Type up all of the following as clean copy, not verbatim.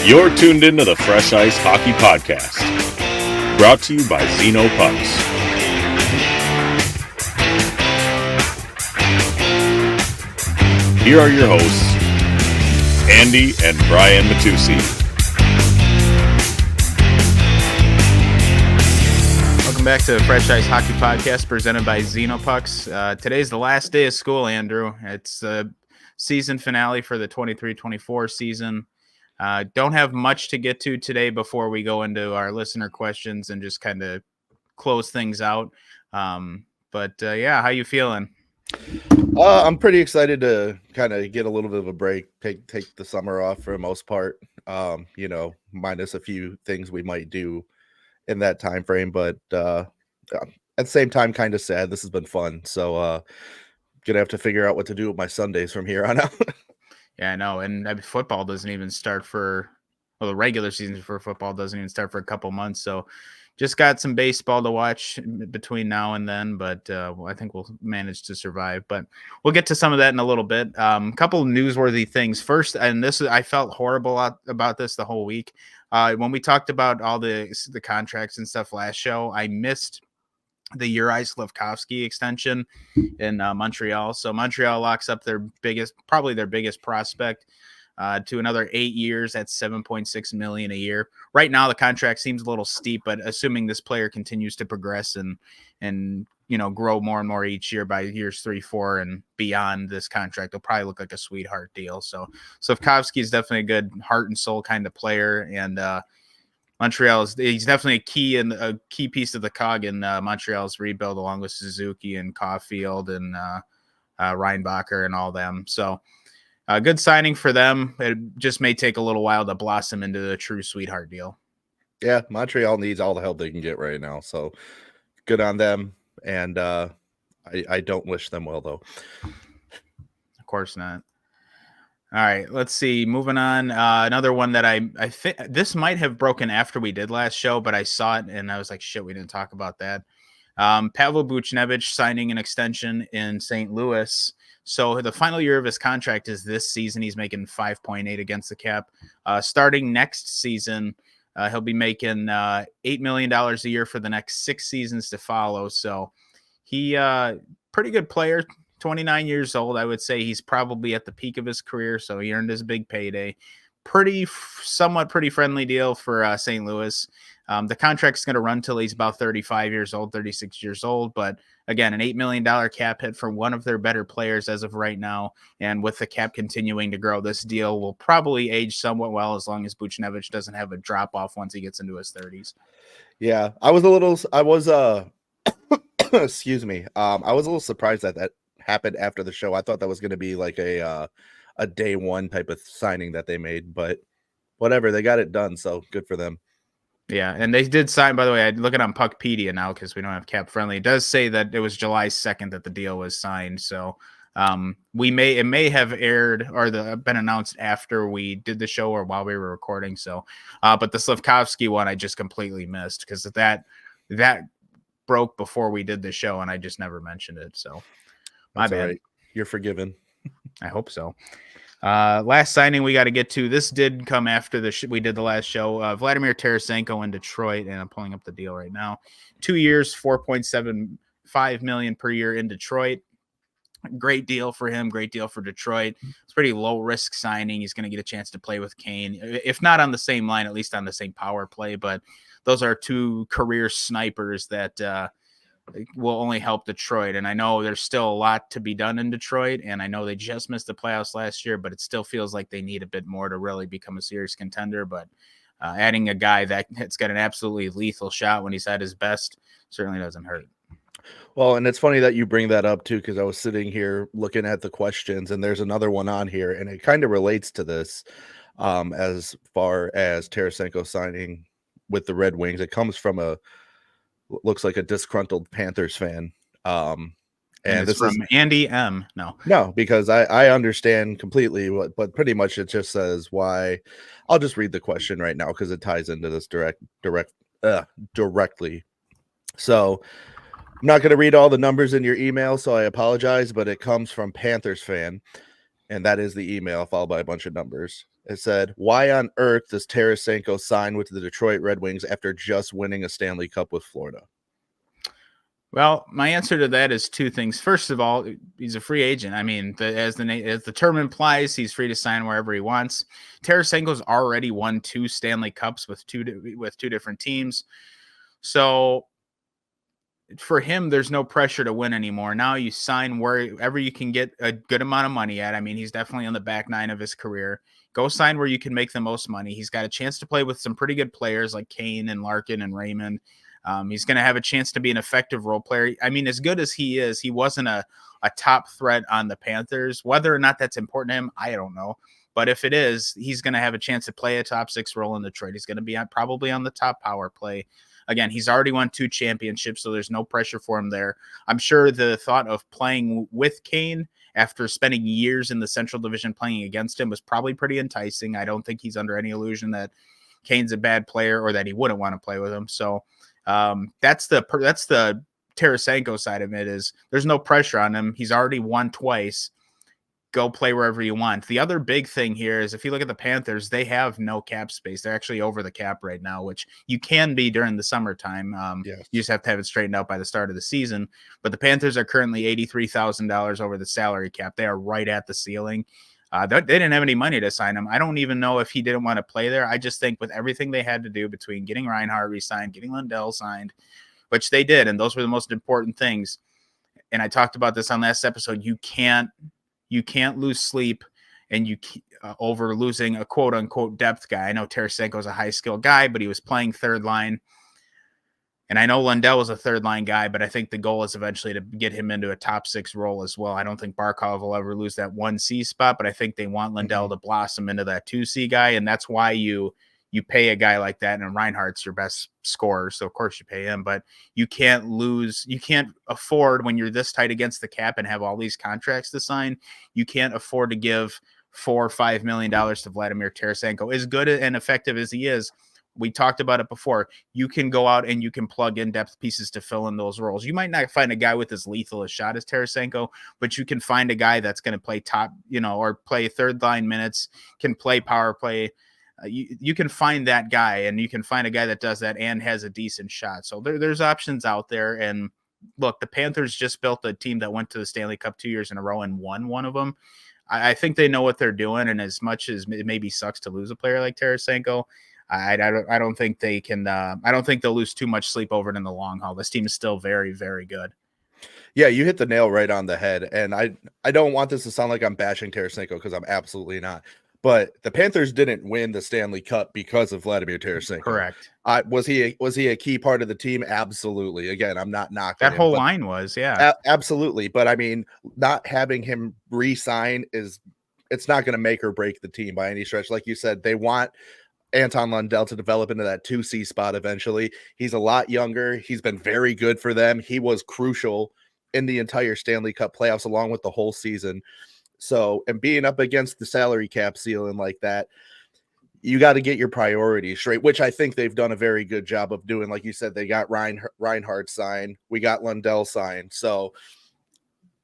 You're tuned into the Fresh Ice Hockey Podcast, brought to you by Zeno Pucks. Here are your hosts, Andy and Brian Matusi. Welcome back to the Fresh Ice Hockey Podcast presented by Zeno Pucks. Today's the last day of school, Andrew. It's the season finale for the 23-24 season. Don't have much to get to today before we go into our listener questions and just kind of close things out. Yeah, how you feeling? I'm pretty excited to kind of get a little bit of a break, take the summer off for the most part. Minus a few things we might do in that time frame, but at the same time, kind of sad. This has been fun, so gonna have to figure out what to do with my Sundays from here on out. Yeah, I know. And football doesn't even start the regular season for football doesn't even start for a couple months. So just got some baseball to watch between now and then, but I think we'll manage to survive. But we'll get to some of that in a little bit. A couple newsworthy things. First, and I felt horrible about this the whole week. When we talked about all the contracts and stuff last show, I missed the Juraj Slafkovsky extension in Montreal. So Montreal locks up probably their biggest prospect to another 8 years at $7.6 million a year. Right now, the contract seems a little steep, but assuming this player continues to progress and grow more and more each year by years 3, 4, and beyond this contract, it'll probably look like a sweetheart deal. So Slafkovsky is definitely a good heart and soul kind of player, and Montreal he's definitely a key piece of the cog in Montreal's rebuild, along with Suzuki and Caulfield and Reinbacher and all them. So good signing for them. It just may take a little while to blossom into a true sweetheart deal. Yeah, Montreal needs all the help they can get right now. So good on them. And I don't wish them well, though. Of course not. All right, let's see. Moving on. Another one that I think this might have broken after we did last show, but I saw it and I was like, shit, we didn't talk about that. Pavel Buchnevich signing an extension in St. Louis. So the final year of his contract is this season. He's making 5.8 against the cap. Starting next season, he'll be making $8 million a year for the next 6 seasons to follow. So he pretty good player. 29 years old. I would say he's probably at the peak of his career, so he earned his big payday. Somewhat pretty friendly deal for St. Louis. The contract's going to run till he's about 35 years old, 36 years old. But again, an $8 million cap hit for one of their better players as of right now. And with the cap continuing to grow, this deal will probably age somewhat well as long as Buchnevich doesn't have a drop off once he gets into his 30s. Yeah, excuse me. I was a little surprised that happened after the show. I thought that was going to be like a day one type of signing that they made, but whatever, they got it done, so good for them. Yeah, and they did sign, by the way, I look at on Puckpedia now because we don't have cap friendly. It does say that it was July 2nd that the deal was signed, so it may have aired or been announced after we did the show or while we were recording. So but the Slafkovsky one I just completely missed because that broke before we did the show and I just never mentioned it. So my bad. Right. You're forgiven. I hope so. Last signing we got to get to. This did come after we did the last show. Vladimir Tarasenko in Detroit, and I'm pulling up the deal right now. 2 years, $4.75 million per year in Detroit. Great deal for him. Great deal for Detroit. It's pretty low risk signing. He's going to get a chance to play with Kane, if not on the same line, at least on the same power play. But those are two career snipers that will only help Detroit. And I know there's still a lot to be done in Detroit, and I know they just missed the playoffs last year, but it still feels like they need a bit more to really become a serious contender. But adding a guy that's got an absolutely lethal shot when he's at his best certainly doesn't hurt. Well, and it's funny that you bring that up too, because I was sitting here looking at the questions, and there's another one on here, and it kind of relates to this as far as Tarasenko signing with the Red Wings. It comes from looks like a disgruntled Panthers fan. And this is from Andy M. No, because I understand completely but pretty much it just says why. I'll just read the question right now because it ties into this directly. So I'm not going to read all the numbers in your email, so I apologize, but it comes from Panthers fan, and that is the email followed by a bunch of numbers. It said, "Why on earth does Tarasenko sign with the Detroit Red Wings after just winning a Stanley Cup with Florida?" Well, my answer to that is two things. First of all, he's a free agent. I mean, as the term implies, he's free to sign wherever he wants. Tarasenko's already won 2 Stanley Cups with two different teams, so for him, there's no pressure to win anymore. Now you sign wherever you can get a good amount of money at. I mean, he's definitely on the back nine of his career. Go sign where you can make the most money. He's got a chance to play with some pretty good players like Kane and Larkin and Raymond. He's going to have a chance to be an effective role player. I mean, as good as he is, he wasn't a top threat on the Panthers. Whether or not that's important to him, I don't know. But if it is, he's going to have a chance to play a top 6 role in the trade. He's going to be probably on the top power play. Again, he's already won 2 championships, so there's no pressure for him there. I'm sure the thought of playing with Kane after spending years in the Central Division playing against him was probably pretty enticing. I don't think he's under any illusion that Kane's a bad player or that he wouldn't want to play with him. So that's the Tarasenko side of it. Is there's no pressure on him. He's already won twice. Go play wherever you want. The other big thing here is if you look at the Panthers, they have no cap space. They're actually over the cap right now, which you can be during the summertime. Yes. You just have to have it straightened out by the start of the season. But the Panthers are currently $83,000 over the salary cap. They are right at the ceiling. They didn't have any money to sign him. I don't even know if he didn't want to play there. I just think with everything they had to do between getting Reinhart re-signed, getting Lundell signed, which they did, and those were the most important things. And I talked about this on last episode. You can't lose sleep and over losing a quote unquote depth guy. I know Tarasenko is a high skill guy, but he was playing third line. And I know Lundell was a third line guy, but I think the goal is eventually to get him into a top 6 role as well. I don't think Barkov will ever lose that 1C spot, but I think they want Lundell to blossom into that 2C guy. And that's why you pay a guy like that, and Reinhardt's your best scorer, so of course you pay him, but you can't afford when you're this tight against the cap and have all these contracts to sign, you can't afford to give $4 or $5 million to Vladimir Tarasenko. As good and effective as he is, we talked about it before, you can go out and you can plug in depth pieces to fill in those roles. You might not find a guy with as lethal a shot as Tarasenko, but you can find a guy that's going to play top, or play third line minutes, can play power play. You can find that guy, and you can find a guy that does that and has a decent shot. So there's options out there. And look, the Panthers just built a team that went to the Stanley Cup 2 years in a row and won one of them. I think they know what they're doing. And as much as it maybe sucks to lose a player like Tarasenko, I don't think they can. I don't think they'll lose too much sleep over it in the long haul. This team is still very, very good. Yeah, you hit the nail right on the head. And I don't want this to sound like I'm bashing Tarasenko, because I'm absolutely not. But the Panthers didn't win the Stanley Cup because of Vladimir Tarasenko. Correct. Was he a key part of the team? Absolutely. Again, I'm not knocking that him, whole line was, yeah. Absolutely. But I mean, not having him re-sign it's not going to make or break the team by any stretch. Like you said, they want Anton Lundell to develop into that 2C spot eventually. He's a lot younger. He's been very good for them. He was crucial in the entire Stanley Cup playoffs along with the whole season. So, and being up against the salary cap ceiling like that, you got to get your priorities straight, which I think they've done a very good job of doing. Like you said, they got Reinhart signed. We got Lundell signed. So,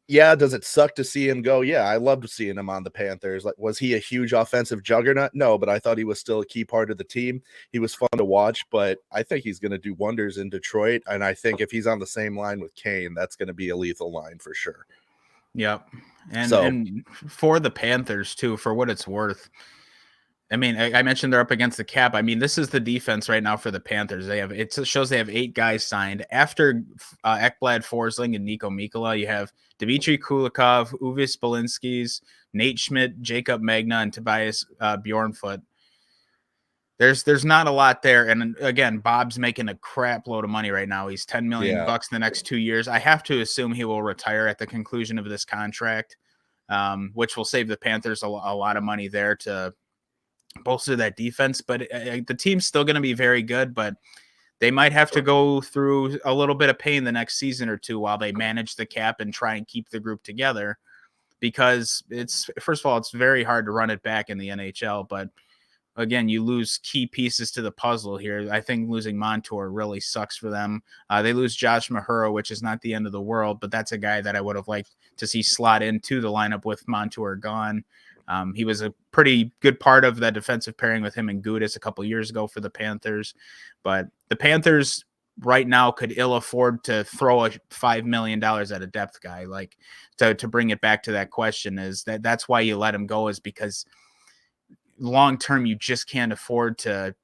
yeah, does it suck to see him go? Yeah, I loved seeing him on the Panthers. Like, was he a huge offensive juggernaut? No, but I thought he was still a key part of the team. He was fun to watch, but I think he's going to do wonders in Detroit. And I think if he's on the same line with Kane, that's going to be a lethal line for sure. Yep. And for the Panthers too, for what it's worth, I mean, I mentioned they're up against the cap. I mean, this is the defense right now for the Panthers. It shows they have 8 guys signed. After Ekblad, Forsling, and Nico Mikkola, you have Dmitry Kulikov, Uwe Spolinskis, Nate Schmidt, Jacob Magna, and Tobias Bjornfoot. There's not a lot there. And again, Bob's making a crap load of money right now. He's $10 million bucks in the next 2 years. I have to assume he will retire at the conclusion of this contract, which will save the Panthers a lot of money there to bolster that defense. But the team's still going to be very good, but they might have to go through a little bit of pain the next season or two while they manage the cap and try and keep the group together, because first of all, it's very hard to run it back in the NHL, but again, you lose key pieces to the puzzle here. I think losing Montour really sucks for them. They lose Josh Mahura, which is not the end of the world, but that's a guy that I would have liked to see slot into the lineup with Montour gone. He was a pretty good part of that defensive pairing with him and Gudis a couple years ago for the Panthers. But the Panthers right now could ill afford to throw a $5 million at a depth guy. Like to bring it back to that question is that's why you let him go, is because long term you just can't afford to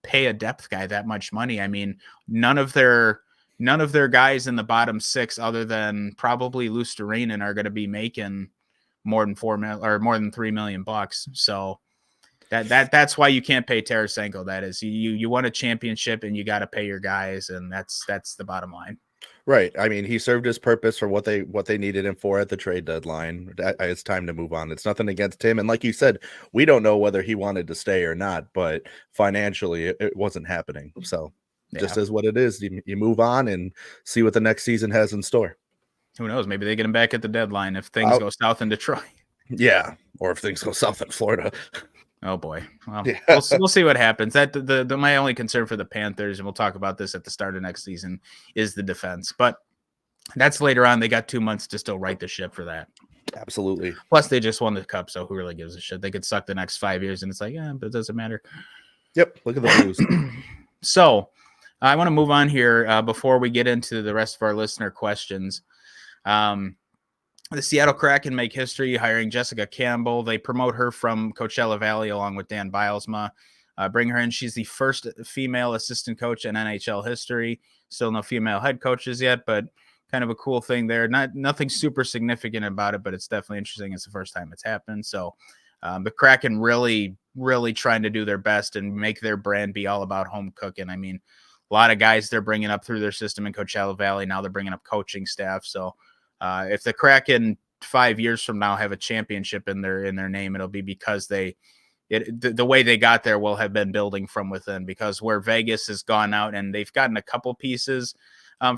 pay a depth guy that much money. I mean, none of their guys in the bottom six, other than probably Lusterinen, are going to be making more than $4 million or more than $3 million. So that's why you can't pay Tarasenko. That is, you won a championship and you got to pay your guys, and that's the bottom line. Right. I mean, he served his purpose for what they needed him for at the trade deadline. It's time to move on. It's nothing against him. And like you said, we don't know whether he wanted to stay or not, but financially it wasn't happening. So just is what it is. You move on and see what the next season has in store. Who knows? Maybe they get him back at the deadline if things go south in Detroit. Yeah. Or if things go south in Florida. Oh boy. Well, yeah. we'll see what happens. That my only concern for the Panthers, and we'll talk about this at the start of next season, is the defense. But that's later on. They got 2 months to still right the ship for that. Absolutely. Plus, they just won the cup, so who really gives a shit? They could suck the next 5 years, and it's like, yeah, but it doesn't matter. Yep. Look at the Blues. So, I want to move on here before we get into the rest of our listener questions. The Seattle Kraken make history hiring Jessica Campbell. They promote her from Coachella Valley along with Dan Bilesma. Bring her in. She's the first female assistant coach in NHL history. Still no female head coaches yet, but kind of a cool thing there. Nothing super significant about it, but it's definitely interesting. It's the first time it's happened. So the Kraken really, really trying to do their best and make their brand be all about home cooking. I mean, a lot of guys they're bringing up through their system in Coachella Valley. Now they're bringing up coaching staff. So if the Kraken 5 years from now have a championship in their name, it'll be because the way they got there will have been building from within, because where Vegas has gone out and they've gotten a couple pieces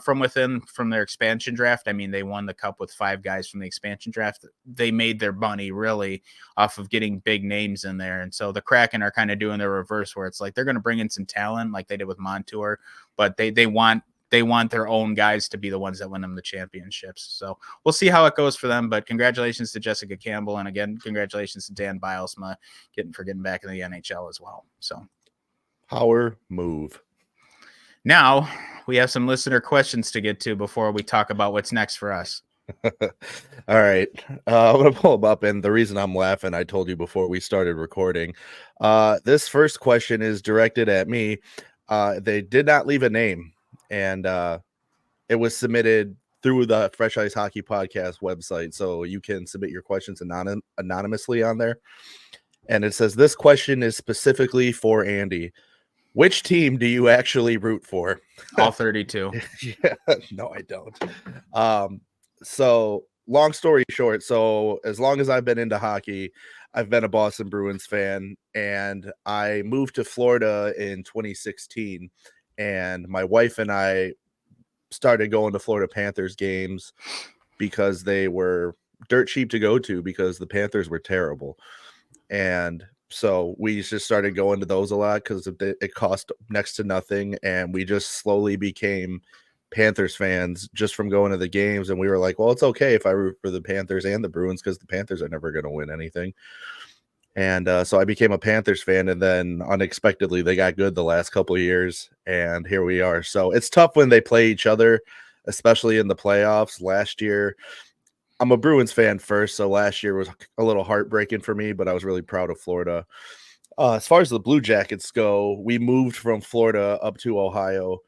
from within from their expansion draft. I mean, they won the cup with 5 guys from the expansion draft. They made their money really off of getting big names in there. And so the Kraken are kind of doing the reverse, where it's like they're going to bring in some talent like they did with Montour, but they want their own guys to be the ones that win them the championships. So we'll see how it goes for them. But congratulations to Jessica Campbell, and again, congratulations to Dan Bilesma for getting back in the NHL as well. So power move. Now we have some listener questions to get to before we talk about what's next for us. All right. I'm going to pull them up. And the reason I'm laughing, I told you before we started recording. This first question is directed at me. They did not leave a name. And it was submitted through the Fresh Ice Hockey Podcast website. So you can submit your questions anonymously on there. And it says, this question is specifically for Andy. Which team do you actually root for? All 32. Yeah, no, I don't. So long story short, so as long as I've been into hockey, I've been a Boston Bruins fan, and I moved to Florida in 2016, and my wife and I started going to Florida Panthers games because they were dirt cheap to go to because the Panthers were terrible. And so we just started going to those a lot because it cost next to nothing. And we just slowly became Panthers fans just from going to the games. And we were like, well, it's okay if I root for the Panthers and the Bruins because the Panthers are never going to win anything. And so I became a Panthers fan, and then unexpectedly they got good the last couple of years, and here we are. So it's tough when they play each other, especially in the playoffs. Last year, I'm a Bruins fan first, so last year was a little heartbreaking for me, but I was really proud of Florida. As far as the Blue Jackets go, we moved from Florida up to Ohio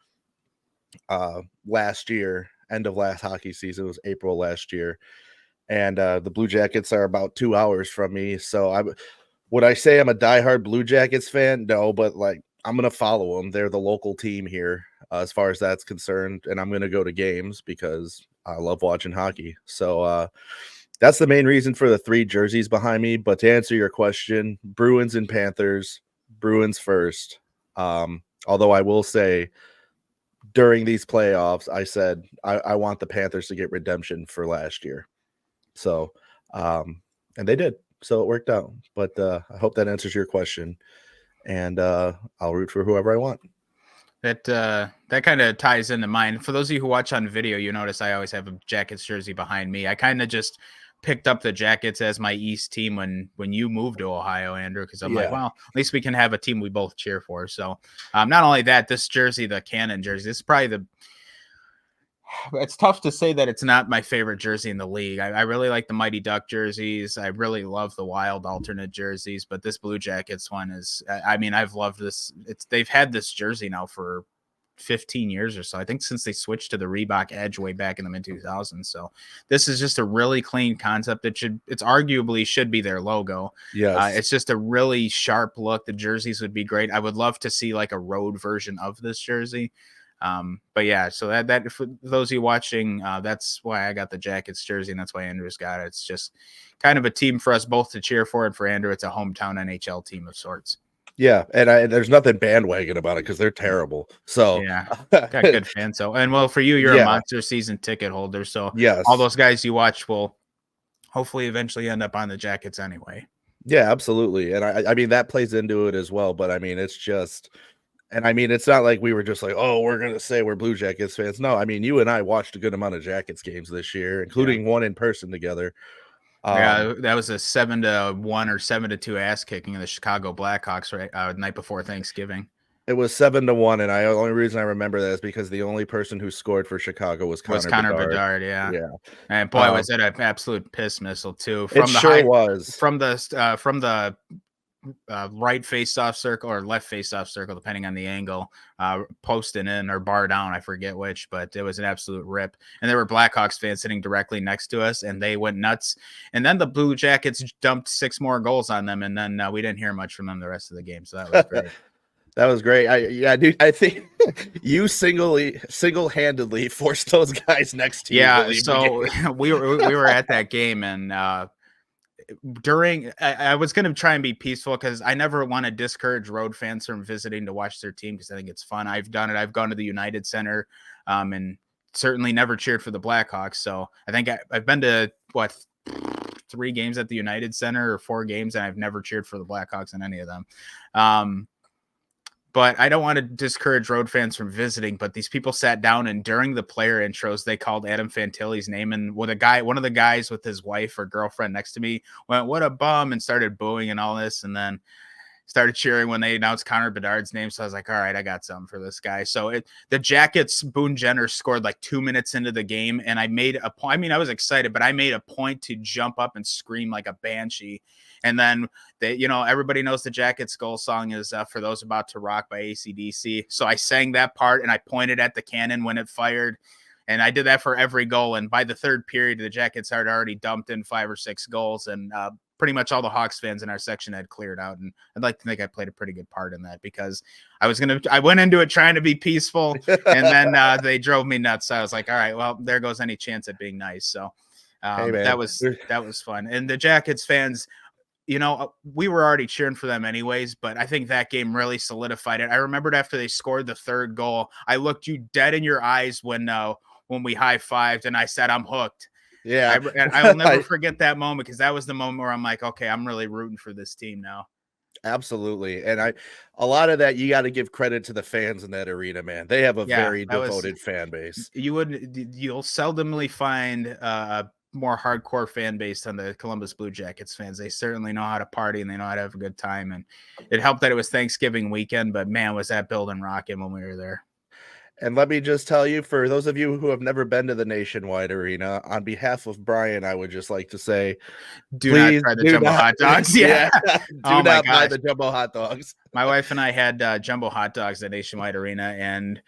last year, end of last hockey season. It was April last year. And the Blue Jackets are about 2 hours from me. So would I say I'm a diehard Blue Jackets fan? No, but like I'm going to follow them. They're the local team here as far as that's concerned. And I'm going to go to games because I love watching hockey. So that's the main reason for the 3 jerseys behind me. But to answer your question, Bruins and Panthers, Bruins first. Although I will say during these playoffs, I said I want the Panthers to get redemption for last year. So, and they did. So it worked out. But I hope that answers your question. And I'll root for whoever I want. That kind of ties into mine. For those of you who watch on video, you notice I always have a Jackets jersey behind me. I kind of just picked up the Jackets as my East team when you moved to Ohio, Andrew, because I'm like, Yeah. well, at least we can have a team we both cheer for. So not only that, this jersey, the Cannon jersey, this is probably it's tough to say that it's not my favorite jersey in the league. I really like the Mighty Duck jerseys. I really love the Wild alternate jerseys, but this Blue Jackets one is, I mean, I've loved this. They've had this jersey now for 15 years or so. I think since they switched to the Reebok Edge way back in the mid 2000s. So this is just a really clean concept. It's arguably should be their logo. Yes. It's just a really sharp look. The jerseys would be great. I would love to see like a road version of this jersey. But yeah, so that for those of you watching, that's why I got the Jackets jersey, and that's why Andrew's got it. It's just kind of a team for us both to cheer for, and for Andrew, it's a hometown NHL team of sorts. Yeah, and there's nothing bandwagon about it because they're terrible. So yeah, got good fans. So, and well, for you, you're a monster season ticket holder, so yes, all those guys you watch will hopefully eventually end up on the Jackets anyway. Yeah, absolutely, and I mean that plays into it as well. But I mean, it's just. And I mean, it's not like we were just like, oh, we're going to say we're Blue Jackets fans. No, I mean, you and I watched a good amount of Jackets games this year, including one in person together. Yeah, that was a 7-1 or 7-2 ass kicking of the Chicago Blackhawks right night before Thanksgiving. It was 7-1, and the only reason I remember that is because the only person who scored for Chicago was Connor Bedard. Yeah. And boy, was that an absolute piss missile too. From the right face-off circle or left face-off circle, depending on the angle, posting in or bar down, I forget which, but it was an absolute rip. And there were Blackhawks fans sitting directly next to us, and they went nuts. And then the Blue Jackets dumped 6 more goals on them, and then we didn't hear much from them the rest of the game. So that was great. That was great. Dude, I think you single-handedly forced those guys next to you. Yeah, so we were at that game, and I was going to try and be peaceful because I never want to discourage road fans from visiting to watch their team because I think it's fun. I've done it. I've gone to the United Center and certainly never cheered for the Blackhawks. So I think I've been to 3 games at the United Center or 4 games, and I've never cheered for the Blackhawks in any of them. But I don't want to discourage road fans from visiting, but these people sat down, and during the player intros, they called Adam Fantilli's name. And one of the guys with his wife or girlfriend next to me went, "What a bum," and started booing and all this. And then started cheering when they announced Connor Bedard's name. So I was like, all right, I got something for this guy. So the Jackets, Boone Jenner scored like 2 minutes into the game. And I made a point. I mean, I was excited, but I made a point to jump up and scream like a banshee. And then everybody knows the Jackets goal song is For Those About to Rock by AC/DC. So I sang that part and I pointed at the cannon when it fired. And I did that for every goal. And by the third period, the Jackets had already dumped in 5 or 6 goals. And pretty much all the Hawks fans in our section had cleared out. And I'd like to think I played a pretty good part in that because I went into it trying to be peaceful. And then they drove me nuts. So I was like, all right, well, there goes any chance at being nice. So that was fun. And the Jackets fans, we were already cheering for them anyways, but I think that game really solidified it. I remembered after they scored the 3rd goal, I looked you dead in your eyes when we high-fived and I said, I'm hooked. Yeah. I will never forget that moment because that was the moment where I'm like, okay, I'm really rooting for this team now. Absolutely. And a lot of that, you got to give credit to the fans in that arena, man. They have a very devoted fan base. You'll seldomly find more hardcore fan base than the Columbus Blue Jackets fans. They certainly know how to party and they know how to have a good time. And it helped that it was Thanksgiving weekend, but man, was that building rocking when we were there. And let me just tell you, for those of you who have never been to the Nationwide Arena, on behalf of Brian, I would just like to say, do not try the jumbo hot dogs. Yeah. Do not buy the jumbo hot dogs. My wife and I had jumbo hot dogs at Nationwide Arena, and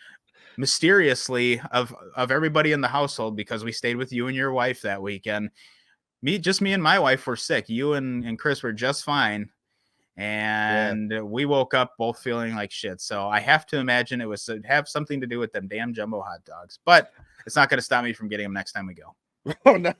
mysteriously of everybody in the household, because we stayed with you and your wife that weekend, me and my wife were sick. You and Chris were just fine. And we woke up both feeling like shit. So I have to imagine it was have something to do with them damn jumbo hot dogs, but it's not going to stop me from getting them next time we go. Oh no,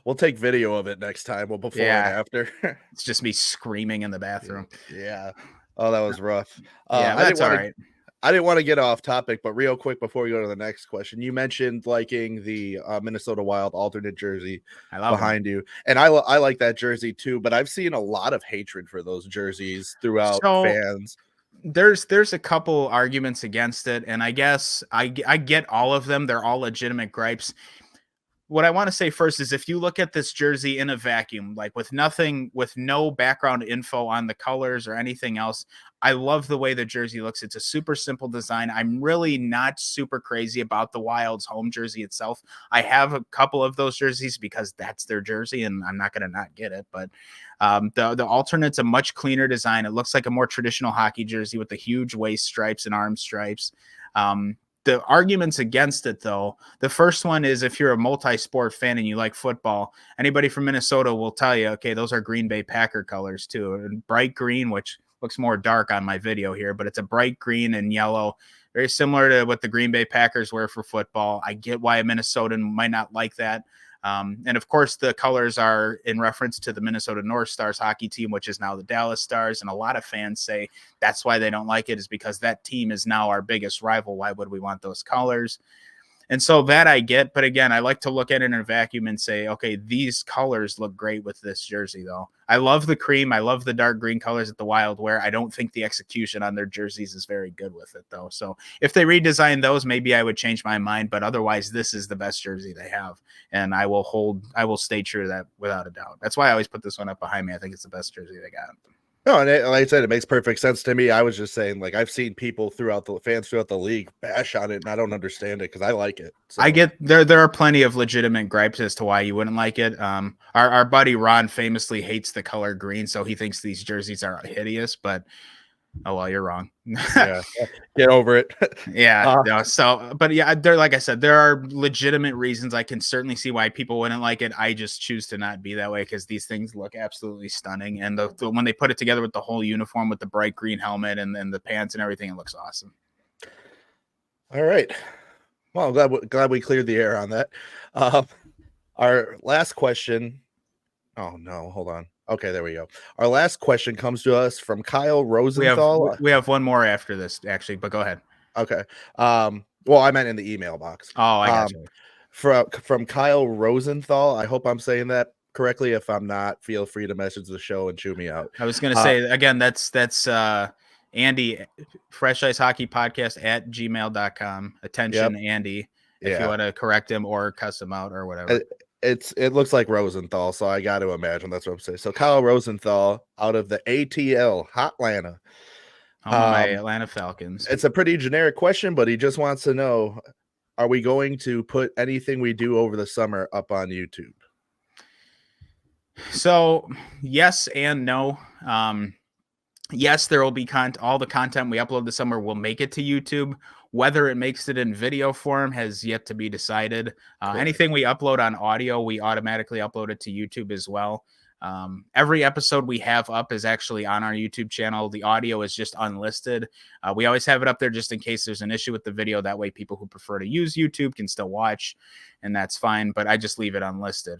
we'll take video of it next time. Well, before and after. It's just me screaming in the bathroom. Yeah. Oh, that was rough. That's all right. I didn't want to get off topic, but real quick before we go to the next question, you mentioned liking the Minnesota Wild alternate jersey behind you, and I like that jersey too. But I've seen a lot of hatred for those jerseys throughout fans. There's a couple arguments against it, and I guess I get all of them. They're all legitimate gripes. what I want to say first is, if you look at this jersey in a vacuum, like with no background info on the colors or anything else, I love the way the jersey looks. It's a super simple design. I'm really not super crazy about the Wild's home jersey itself. I have a couple of those jerseys because that's their jersey and I'm not going to not get it. But the alternate's a much cleaner design. It looks like a more traditional hockey jersey with the huge waist stripes and arm stripes. The arguments against it, though, the first one is, if you're a multi-sport fan and you like football, anybody from Minnesota will tell you, okay, those are Green Bay Packer colors too, and bright green, which looks more dark on my video here, but it's a bright green and yellow, very similar to what the Green Bay Packers wear for football. I get why a Minnesotan might not like that. And of course, the colors are in reference to the Minnesota North Stars hockey team, which is now the Dallas Stars. And a lot of fans say that's why they don't like it, is because that team is now our biggest rival. Why would we want those colors? And so that I get. But again, I like to look at it in a vacuum and say, okay, these colors look great with this jersey, though. I love the cream. I love the dark green colors that the Wild wear. I don't think the execution on their jerseys is very good with it, though. So if they redesign those, maybe I would change my mind. But otherwise, this is the best jersey they have. And I will stay true to that without a doubt. That's why I always put this one up behind me. I think it's the best jersey they got. No, and like I said, it makes perfect sense to me. I was just saying, like, I've seen people fans throughout the league bash on it, and I don't understand it because I like it. So. I get there are plenty of legitimate gripes as to why you wouldn't like it. Our buddy Ron famously hates the color green, so he thinks these jerseys are hideous, but oh well, you're wrong. Yeah, get over it. Yeah. No, so, but yeah, like I said, there are legitimate reasons. I can certainly see why people wouldn't like it. I just choose to not be that way because these things look absolutely stunning. And when they put it together with the whole uniform, with the bright green helmet and the pants and everything, it looks awesome. All right. Well, I'm glad we cleared the air on that. Our last question. Oh no, hold on. Okay, there we go. Our last question comes to us from Kyle Rosenthal. We have one more after this, actually, but go ahead. Okay. Well, I meant in the email box. Oh, I got you. From Kyle Rosenthal. I hope I'm saying that correctly. If I'm not, feel free to message the show and chew me out. I was going to say, again, that's Andy, Fresh Ice Hockey Podcast at gmail.com. Attention, yep. Andy, if you want to correct him or cuss him out or whatever. It looks like Rosenthal, so I got to imagine that's what I'm saying. So Kyle Rosenthal out of the ATL, Hotlanta. My Atlanta Falcons. It's a pretty generic question, but he just wants to know, are we going to put anything we do over the summer up on YouTube? So yes and no. Yes, there will be all the content we upload this summer will make it to YouTube. Whether it makes it in video form has yet to be decided. Anything we upload on audio, we automatically upload it to YouTube as well. Every episode we have up is actually on our YouTube channel. The audio is just unlisted. We always have it up there just in case there's an issue with the video. That way people who prefer to use YouTube can still watch, and that's fine, but I just leave it unlisted.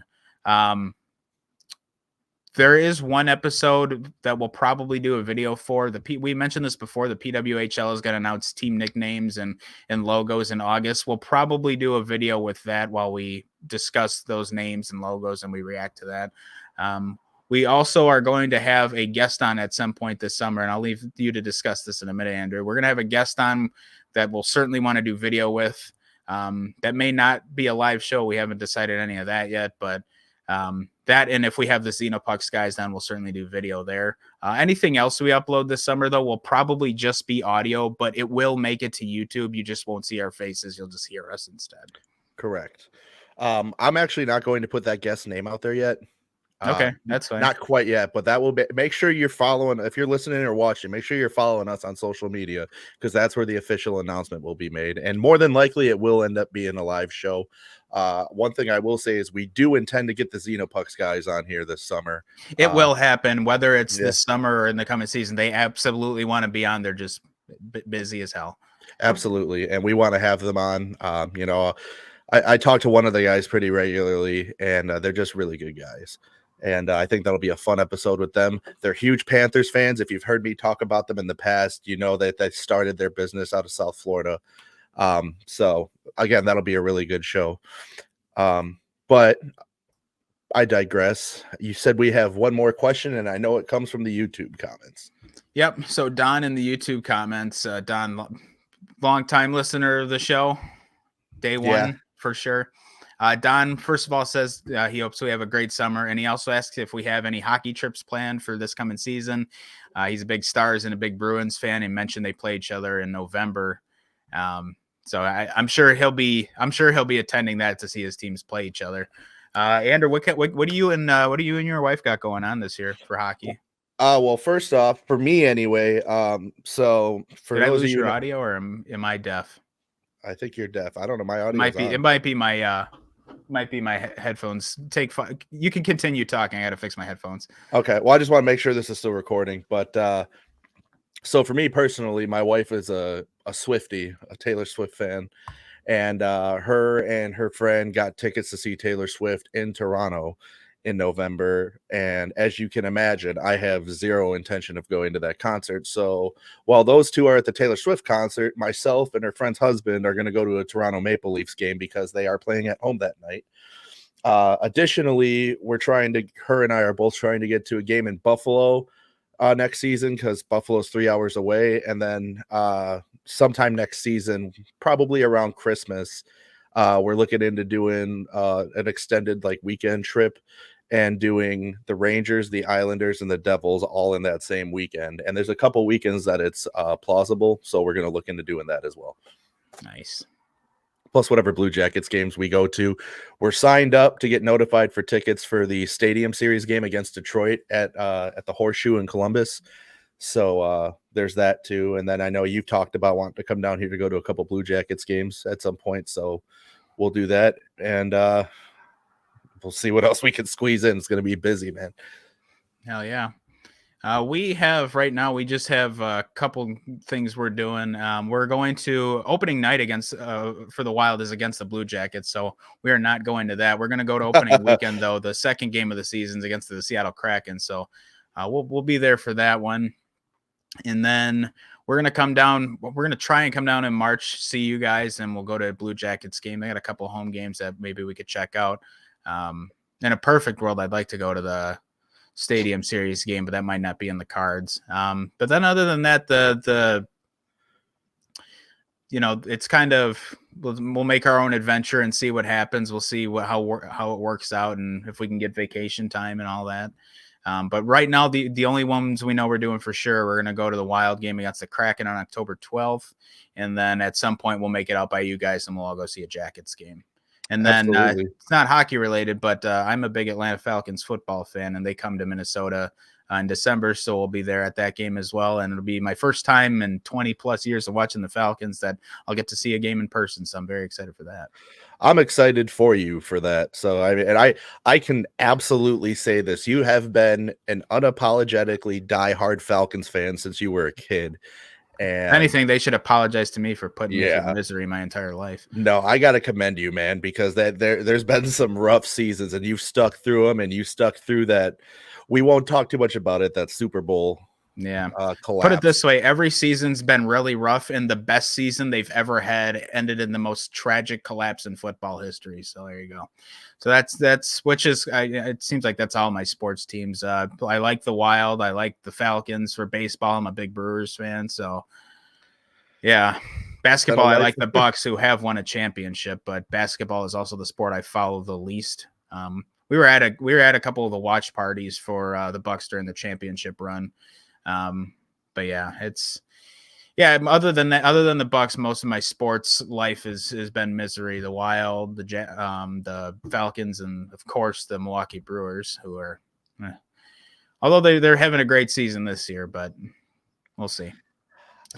There is one episode that we'll probably do a video for. We mentioned this before. The PWHL is going to announce team nicknames and logos in August. We'll probably do a video with that while we discuss those names and logos and we react to that. We also are going to have a guest on at some point this summer, and I'll leave you to discuss this in a minute, Andrew. We're going to have a guest on that we'll certainly want to do video with. That may not be a live show. We haven't decided any of that yet, but that, and if we have the Xenopucks guys, then we'll certainly do video there. Anything else we upload this summer, though, will probably just be audio, but it will make it to YouTube. You just won't see our faces. You'll just hear us instead. Correct. I'm actually not going to put that guest name out there yet. Okay, that's fine. Not quite yet, but that will be. Make sure you're following. If you're listening or watching, make sure you're following us on social media because that's where the official announcement will be made. And more than likely, it will end up being a live show. One thing I will say is we do intend to get the Xenopucks guys on here this summer. It will happen, whether it's this summer or in the coming season. They absolutely want to be on. They're just busy as hell. Absolutely, and we want to have them on. I talk to one of the guys pretty regularly, and they're just really good guys. And I think that'll be a fun episode with them. They're huge Panthers fans. If you've heard me talk about them in the past, you know that they started their business out of South Florida. So again, that'll be a really good show. But I digress. You said we have one more question, and I know it comes from the YouTube comments. Yep. So Don in the YouTube comments, Don, long time listener of the show, day one for sure. Don, first of all, says he hopes we have a great summer, and he also asks if we have any hockey trips planned for this coming season. He's a big Stars and a big Bruins fan, and mentioned they play each other in November. So I'm sure he'll be attending that to see his teams play each other. Andrew, what do you and your wife got going on this year for hockey? Well, first off, for me anyway, so for Did I those lose of you your audio, or am I deaf? I think you're deaf. I don't know. My audio It might be my headphones. You can continue talking. I got to fix my headphones. Okay. Well, I just want to make sure this is still recording. But so for me personally, my wife is a Swiftie, a Taylor Swift fan, and her and her friend got tickets to see Taylor Swift in Toronto in November. And as you can imagine, I have zero intention of going to that concert. So while those two are at the Taylor Swift concert, myself and her friend's husband are going to go to a Toronto Maple Leafs game because they are playing at home that night. Additionally, her and I are both trying to get to a game in Buffalo next season because Buffalo's 3 hours away. And then sometime next season, probably around Christmas, we're looking into doing an extended weekend trip and doing the Rangers, the Islanders, and the Devils all in that same weekend. And there's a couple weekends that it's plausible, so we're going to look into doing that as well. Nice. Plus whatever Blue Jackets games we go to. We're signed up to get notified for tickets for the Stadium Series game against Detroit at the Horseshoe in Columbus. So there's that too. And then I know you've talked about wanting to come down here to go to a couple Blue Jackets games at some point. So we'll do that. And we'll see what else we can squeeze in. It's going to be busy, man. Hell yeah. We just have a couple things we're doing. We're going to opening night for the Wild is against the Blue Jackets. So we are not going to that. We're going to go to opening weekend though. The second game of the season is against the Seattle Kraken. So we'll be there for that one. And then we're going to come down. We're going to try and come down in March, see you guys, and we'll go to a Blue Jackets game. They got a couple home games that maybe we could check out. In a perfect world, I'd like to go to the Stadium Series game, but that might not be in the cards. But then other than that, it's kind of, we'll make our own adventure and see what happens. We'll see how it works out and if we can get vacation time and all that. But right now, the only ones we know we're doing for sure, we're going to go to the Wild game against the Kraken on October 12th. And then at some point we'll make it out by you guys and we'll all go see a Jackets game. And then it's not hockey related, but I'm a big Atlanta Falcons football fan, and they come to Minnesota in December. So we'll be there at that game as well. And it'll be my first time in 20 plus years of watching the Falcons that I'll get to see a game in person. So I'm very excited for that. I'm excited for you for that. So I can absolutely say this. You have been an unapologetically diehard Falcons fan since you were a kid. And if anything, they should apologize to me for putting me through misery my entire life. No, I got to commend you, man, because there's been some rough seasons and you've stuck through them, and you stuck through that. We won't talk too much about it. That Super Bowl. Yeah. Collapse. Put it this way. Every season's been really rough, and the best season they've ever had ended in the most tragic collapse in football history. So there you go. So it seems like that's all my sports teams. I like the Wild. I like the Falcons. For baseball, I'm a big Brewers fan. So yeah, basketball, I like the Bucks, who have won a championship, but basketball is also the sport I follow the least. We were at a couple of the watch parties for the Bucks during the championship run. But yeah, other than the Bucks, most of my sports life has been misery. The Wild, the Falcons, and of course the Milwaukee Brewers, who are, although they're having a great season this year, but we'll see.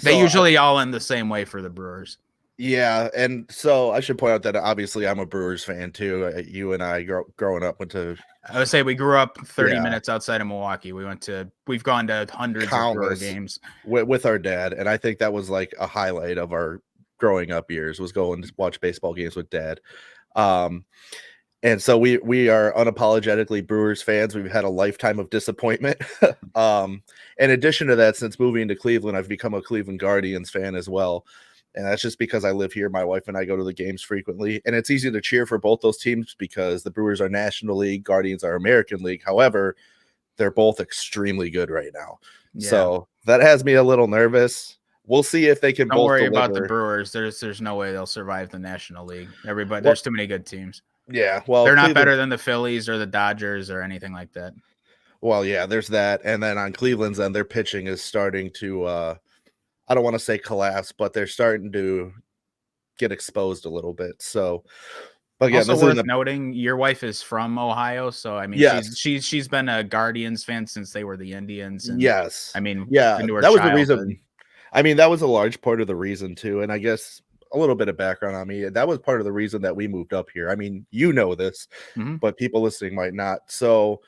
They usually all end the same way for the Brewers. Yeah, and so I should point out that obviously I'm a Brewers fan too. You and I growing up went to. I would say we grew up 30 minutes outside of Milwaukee. We've gone to hundreds of Brewer games with our dad, and I think that was like a highlight of our growing up years, was going to watch baseball games with dad. And so we are unapologetically Brewers fans. We've had a lifetime of disappointment. In addition to that, since moving to Cleveland, I've become a Cleveland Guardians fan as well. And that's just because I live here. My wife and I go to the games frequently. And it's easy to cheer for both those teams because the Brewers are National League, Guardians are American League. However, they're both extremely good right now. Yeah. So that has me a little nervous. We'll see if they can Don't worry about the Brewers. There's no way they'll survive the National League. There's too many good teams. Yeah, well, They're not Cleveland. better than the Phillies or the Dodgers or anything like that. Well, yeah, there's that, and then on Cleveland's end, their pitching is starting to. I don't want to say collapse, but they're starting to get exposed a little bit. So, but again, Also this worth isn't. noting, your wife is from Ohio, so I mean, Yes, she's been a Guardians fan since they were the Indians, and yes, I mean, yeah. into her That was the childhood. reason. I mean, that was a large part of the reason too, and I guess a little bit of background on me. That was part of the reason that we moved up here. I mean, you know this, Mm-hmm. but people listening might not. So,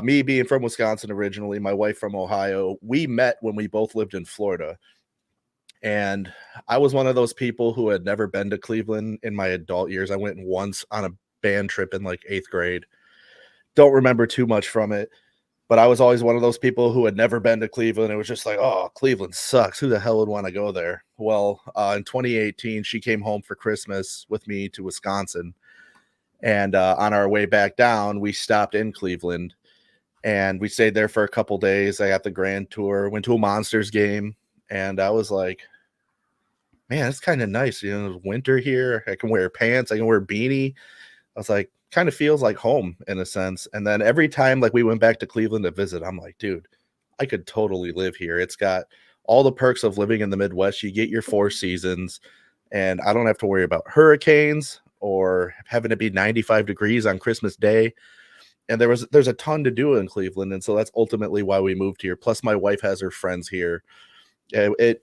me being from Wisconsin originally, my wife from Ohio, we met when we both lived in Florida. And I was one of those people who had never been to Cleveland in my adult years. I went once on a band trip in like 8th grade. Don't remember too much from it, but I was always one of those people who had never been to Cleveland. It was just like, oh, Cleveland sucks. Who the hell would want to go there? Well, in 2018, she came home for Christmas with me to Wisconsin. And on our way back down, we stopped in Cleveland and we stayed there for a couple days. I got the grand tour, went to a Monsters game, and I was like, man, it's kind of nice. You know, winter here. I can wear pants. I can wear a beanie. I was like, kind of feels like home in a sense. And then every time like we went back to Cleveland to visit, I'm like, dude, I could totally live here. It's got all the perks of living in the Midwest. You get your 4 seasons, and I don't have to worry about hurricanes or having to be 95 degrees on Christmas Day. And there's a ton to do in Cleveland, and so that's ultimately why we moved here. Plus, my wife has her friends here. It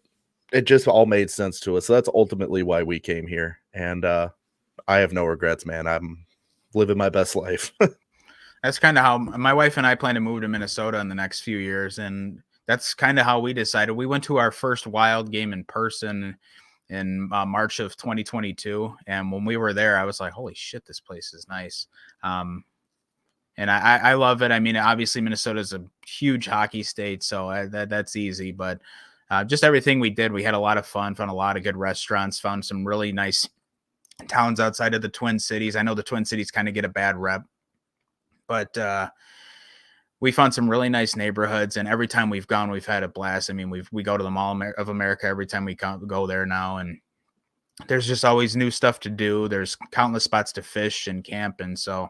just all made sense to us. So that's ultimately why we came here. And I have no regrets, man. I'm living my best life. That's kind of how my wife and I plan to move to Minnesota in the next few years, and that's kind of how we decided. We went to our first Wild game in person in March of 2022, and when we were there, I was like, "Holy shit, this place is nice." And I love it. I mean, obviously Minnesota is a huge hockey state, so that's easy. But just everything we did, we had a lot of fun, found a lot of good restaurants, found some really nice towns outside of the Twin Cities. I know the Twin Cities kind of get a bad rep, but we found some really nice neighborhoods. And every time we've gone, we've had a blast. I mean, we go to the Mall of America every time we go there now, and there's just always new stuff to do. There's countless spots to fish and camp, and so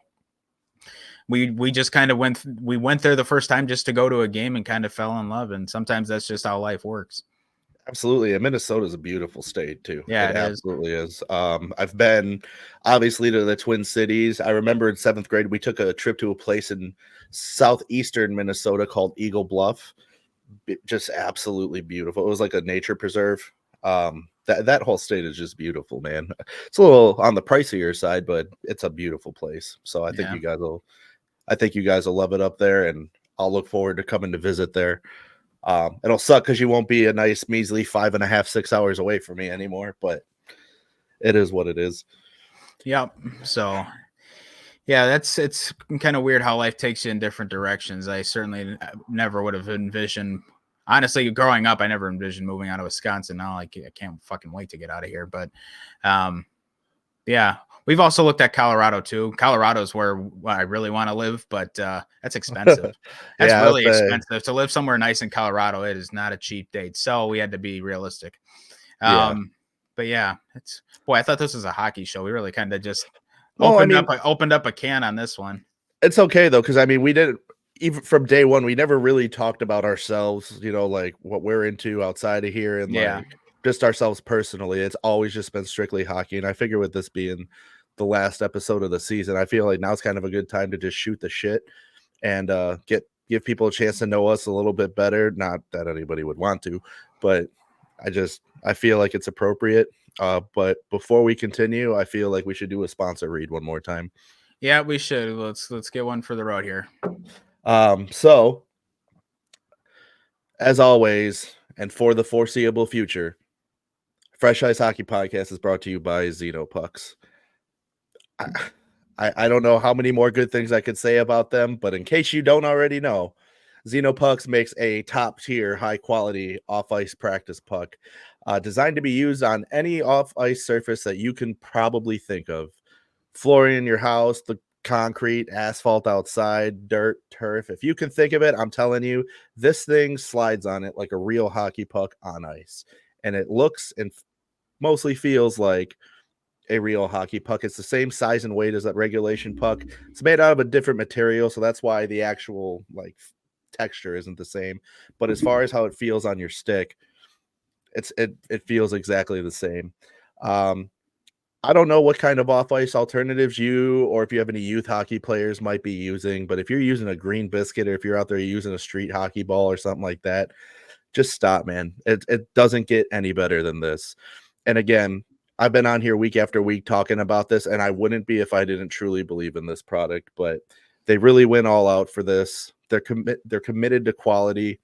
we just kind of went there the first time just to go to a game and kind of fell in love. And sometimes that's just how life works. Absolutely. And Minnesota is a beautiful state too. Yeah, It it is. absolutely is. I've been obviously to the Twin Cities. I remember in 7th grade, we took a trip to a place in southeastern Minnesota called Eagle Bluff. Just absolutely beautiful. It was like a nature preserve. That whole state is just beautiful, man. It's a little on the pricier side, but it's a beautiful place. So I think Yeah. you guys will love it up there, and I'll look forward to coming to visit there. It'll suck because you won't be a nice measly 5.5, 6 hours away from me anymore, but it is what it is. Yep. So yeah, it's kind of weird how life takes you in different directions. I certainly never would have envisioned, honestly, growing up, I never envisioned moving out of Wisconsin. Now I can't fucking wait to get out of here. But yeah, we've also looked at Colorado too. Colorado's where I really want to live, but that's expensive. That's Yeah, really expensive to live somewhere nice in Colorado. It is not a cheap date, so we had to be realistic. yeah. But yeah, it's boy. I thought this was a hockey show. We really kind of just Well, I opened up a can on this one. it's okay though, because I mean, we didn't even from day one. We never really talked about ourselves, like what we're into outside of here, and Yeah, like just ourselves personally. It's always just been strictly hockey, and I figure with this being the last episode of the season, I feel like now's kind of a good time to just shoot the shit and give people a chance to know us a little bit better. Not that anybody would want to, but I feel like it's appropriate. But before we continue, I feel like we should do a sponsor read one more time. yeah, we should. Let's get one for the road here. So as always, and for the foreseeable future, Fresh Ice Hockey Podcast is brought to you by Xeno Pucks. I don't know how many more good things I could say about them, but in case you don't already know, Xeno Pucks makes a top tier, high quality off ice practice puck designed to be used on any off ice surface that you can probably think of. Flooring in your house, the concrete, asphalt outside, dirt, turf. If you can think of it, I'm telling you, this thing slides on it like a real hockey puck on ice. And it looks and mostly feels like a real hockey puck. It's the same size and weight as that regulation puck. It's made out of a different material, so that's why the actual like texture isn't the same. But as far as how it feels on your stick, it feels exactly the same. I don't know what kind of off ice alternatives you or if you have any youth hockey players might be using, but if you're using a green biscuit or if you're out there using a street hockey ball or something like that, just stop, man. It doesn't get any better than this. And again, I've been on here week after week talking about this, and I wouldn't be if I didn't truly believe in this product, but they really went all out for this. They're committed to quality.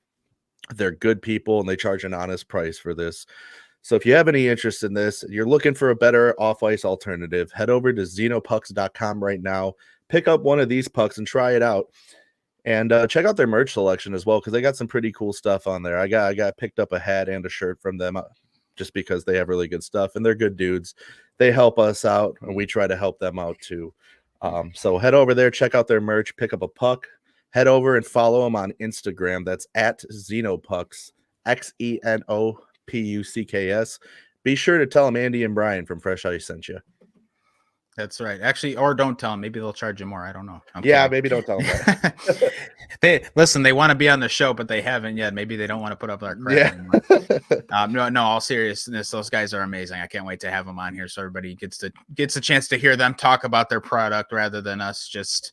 They're good people and they charge an honest price for this. So if you have any interest in this, you're looking for a better off-ice alternative, head over to xenopucks.com right now, pick up one of these pucks and try it out. And check out their merch selection as well, because they got some pretty cool stuff on there. I got picked up a hat and a shirt from them just because they have really good stuff and they're good dudes. They help us out and we try to help them out too. So head over there, check out their merch, pick up a puck, head over and follow them on Instagram. That's at Xenopucks, XENOPUCKS. Be sure to tell them Andy and Brian from Fresh Ice sent you. That's right. Actually, or don't tell them. Maybe they'll charge you more. I don't know. I'm Yeah, kidding. maybe don't tell them that. They want to be on the show, but they haven't yet. Maybe they don't want to put up our crap anymore. No, all seriousness, those guys are amazing. I can't wait to have them on here so everybody gets a chance to hear them talk about their product rather than us just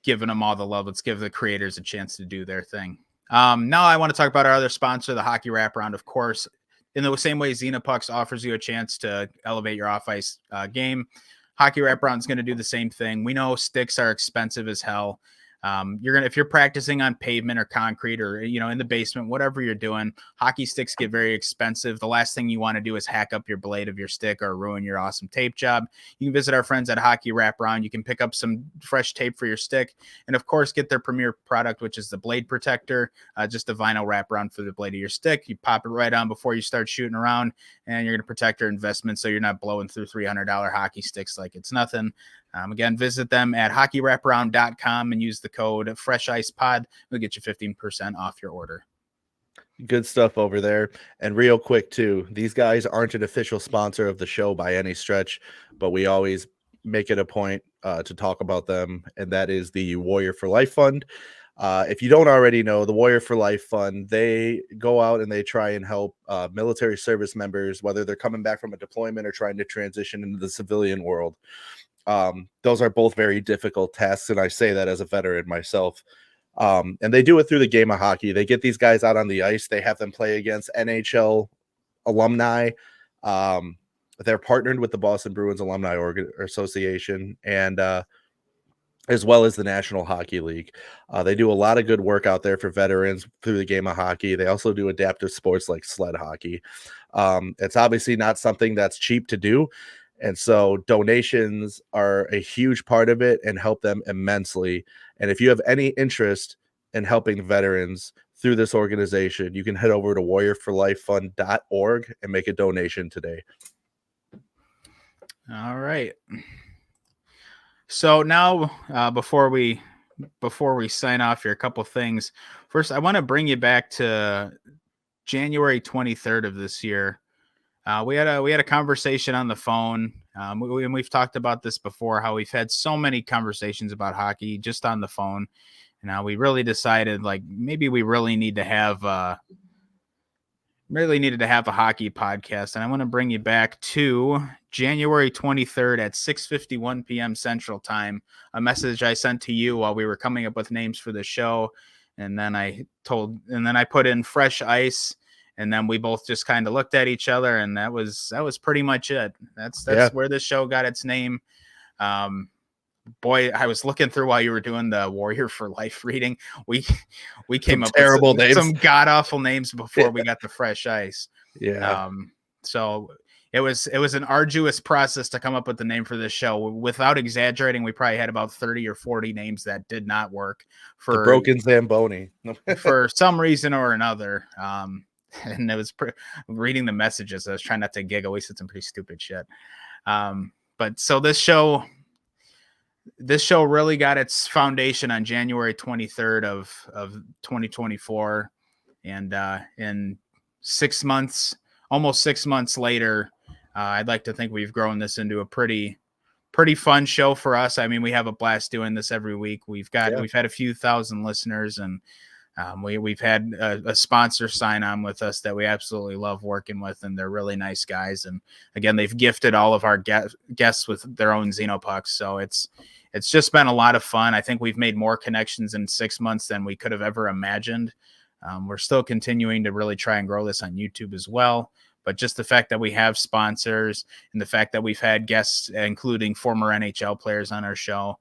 giving them all the love. Let's give the creators a chance to do their thing. Now I want to talk about our other sponsor, the Hockey Wraparound, of course. In the same way Xenopucks offers you a chance to elevate your off-ice game, Hockey Wraparound is going to do the same thing. We know sticks are expensive as hell. If you're practicing on pavement or concrete or in the basement, whatever you're doing, hockey sticks get very expensive. The last thing you want to do is hack up your blade of your stick or ruin your awesome tape job. You can visit our friends at Hockey Wraparound. You can pick up some fresh tape for your stick, and of course get their premier product, which is the blade protector, just a vinyl wraparound for the blade of your stick. You pop it right on before you start shooting around, and you're going to protect your investment so you're not blowing through $300 hockey sticks like it's nothing. Again, visit them at hockeywraparound.com and use the code FreshIcePod. It'll get you 15% off your order. Good stuff over there. And real quick, too, these guys aren't an official sponsor of the show by any stretch, but we always make it a point to talk about them, and that is the Warrior for Life Fund. If you don't already know, the Warrior for Life Fund, they go out and they try and help military service members, whether they're coming back from a deployment or trying to transition into the civilian world. Those are both very difficult tasks, and I say that as a veteran myself. And they do it through the game of hockey. They get these guys out on the ice. They have them play against NHL alumni. They're partnered with the Boston Bruins Alumni Association and as well as the National Hockey League. They do a lot of good work out there for veterans through the game of hockey. They also do adaptive sports like sled hockey. It's obviously not something that's cheap to do. And so donations are a huge part of it and help them immensely. And if you have any interest in helping veterans through this organization, you can head over to warriorforlifefund.org and make a donation today. All right. So now, before we sign off here, a couple things. First, I want to bring you back to January 23rd of this year. We had a conversation on the phone. We've talked about this before, how we've had so many conversations about hockey just on the phone. And we really decided maybe we really needed to have a hockey podcast. And I want to bring you back to January 23rd at 6:51 p.m. Central Time, a message I sent to you while we were coming up with names for the show. And then I put in Fresh Ice. And then we both just kind of looked at each other, and that was pretty much it. That's where this show got its name. Boy, I was looking through while you were doing the Warrior for Life reading. We came up with some god awful names before we got the Fresh Ice. Yeah. So it was an arduous process to come up with the name for this show. Without exaggerating, we probably had about 30 or 40 names that did not work for the broken Zamboni for some reason or another. And it was reading the messages. I was trying not to giggle. We said some pretty stupid shit. But so this show really got its foundation on January 23rd of 2024. And in 6 months, almost 6 months later, I'd like to think we've grown this into a pretty fun show for us. I mean, we have a blast doing this every week. We've had a few thousand listeners, and we've had a sponsor sign on with us that we absolutely love working with, and they're really nice guys. And again, they've gifted all of our guests with their own Xenopucks. So it's just been a lot of fun. I think we've made more connections in 6 months than we could have ever imagined. We're still continuing to really try and grow this on YouTube as well. But just the fact that we have sponsors and the fact that we've had guests, including former NHL players on our show,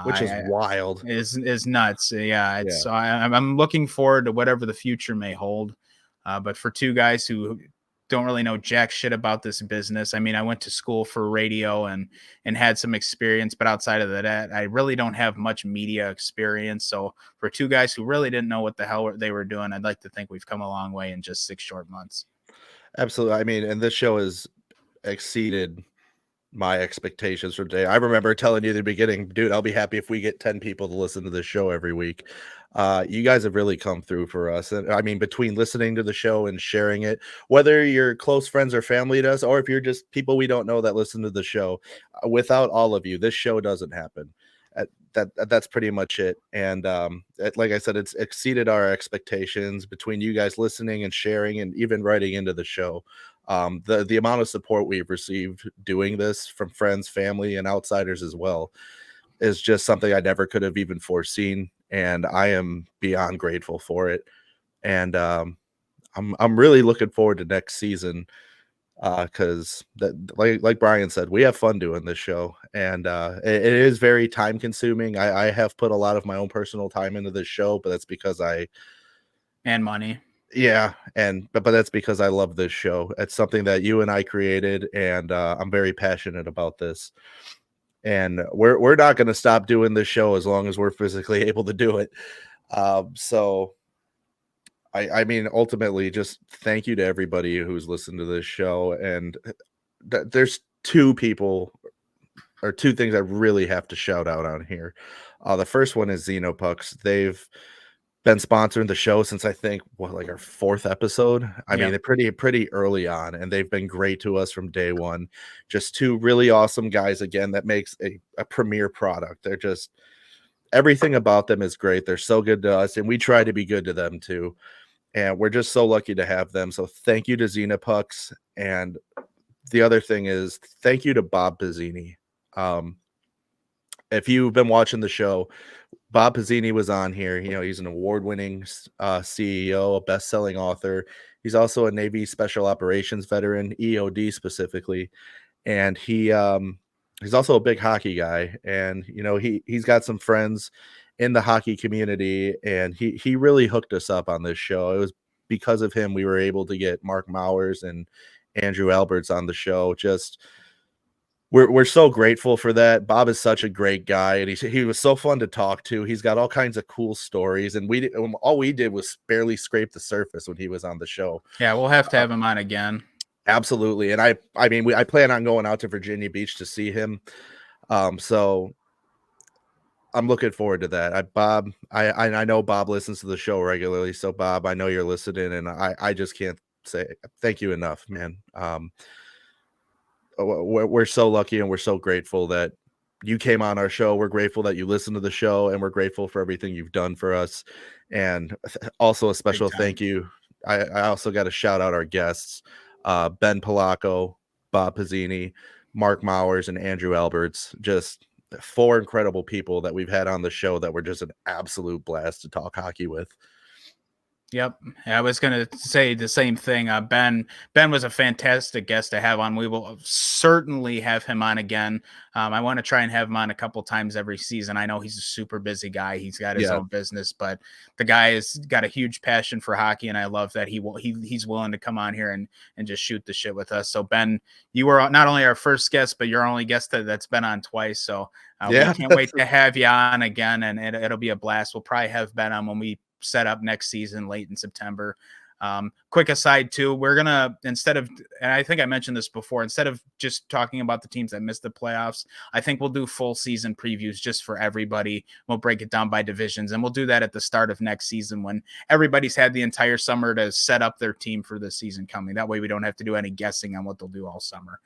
which is wild, is nuts. Yeah, So I'm looking forward to whatever the future may hold. But for two guys who don't really know jack shit about this business, I mean, I went to school for radio and had some experience, but outside of that, I really don't have much media experience. So for two guys who really didn't know what the hell they were doing, I'd like to think we've come a long way in just 6 short months. Absolutely. I mean, and this show has exceeded my expectations from today. I remember telling you at the beginning, dude, I'll be happy if we get 10 people to listen to this show every week. You guys have really come through for us. And I mean, between listening to the show and sharing it, whether you're close friends or family to us, or if you're just people we don't know that listen to the show, without all of you, this show doesn't happen. That's pretty much it. And like I said, it's exceeded our expectations between you guys listening and sharing and even writing into the show. The amount of support we've received doing this from friends, family, and outsiders as well is just something I never could have even foreseen, and I am beyond grateful for it. And I'm really looking forward to next season because like Brian said, we have fun doing this show, and it is very time consuming. I have put a lot of my own personal time into this show, but that's because and money. Yeah, but that's because I love this show. It's something that you and I created, and I'm very passionate about this. And we're not going to stop doing this show as long as we're physically able to do it. So I mean, ultimately, just thank you to everybody who's listened to this show. And there's two people or two things I really have to shout out on here. The first one is Xenopucks. They've been sponsoring the show since I think like our 4th episode. I mean, they're pretty early on, and they've been great to us from day one. Just two really awesome guys again that makes a premier product. They're just everything about them is great. They're so good to us, and we try to be good to them too. And we're just so lucky to have them. So thank you to Xenopucks. And the other thing is thank you to Bob Pizzini. If you've been watching the show, Bob Pizzini was on here. You know, he's an award-winning CEO, a best-selling author. He's also a Navy Special Operations veteran, EOD specifically, and he's also a big hockey guy. And you know, he's got some friends in the hockey community, and he really hooked us up on this show. It was because of him we were able to get Mark Mowers and Andrew Alberts on the show. Just we're so grateful for that. Bob is such a great guy, and he was so fun to talk to. He's got all kinds of cool stories, and all we did was barely scrape the surface when he was on the show. Yeah, we'll have to have him on again. Absolutely, and I mean, I plan on going out to Virginia Beach to see him. So I'm looking forward to that. Bob, I know Bob listens to the show regularly, so Bob, I know you're listening, and I just can't say thank you enough, man. We're so lucky and we're so grateful that you came on our show. We're grateful that you listened to the show, and we're grateful for everything you've done for us. And also a special thank you. I also got to shout out our guests, Ben Polacco, Bob Pizzini, Mark Mowers, and Andrew Alberts. Just 4 incredible people that we've had on the show that were just an absolute blast to talk hockey with. Yep. I was going to say the same thing. Ben was a fantastic guest to have on. We will certainly have him on again. I want to try and have him on a couple times every season. I know he's a super busy guy. He's got his own business, but the guy has got a huge passion for hockey, and I love that he's willing to come on here and just shoot the shit with us. So Ben, you were not only our first guest, but you're only guest that's been on twice. So we can't wait to have you on again, and it'll be a blast. We'll probably have Ben on when we set up next season late in September. Quick aside too, we're gonna, instead of, and I think I mentioned this before, instead of just talking about the teams that missed the playoffs, I think we'll do full season previews just for everybody. We'll break it down by divisions, and we'll do that at the start of next season when everybody's had the entire summer to set up their team for the season coming. That way we don't have to do any guessing on what they'll do all summer.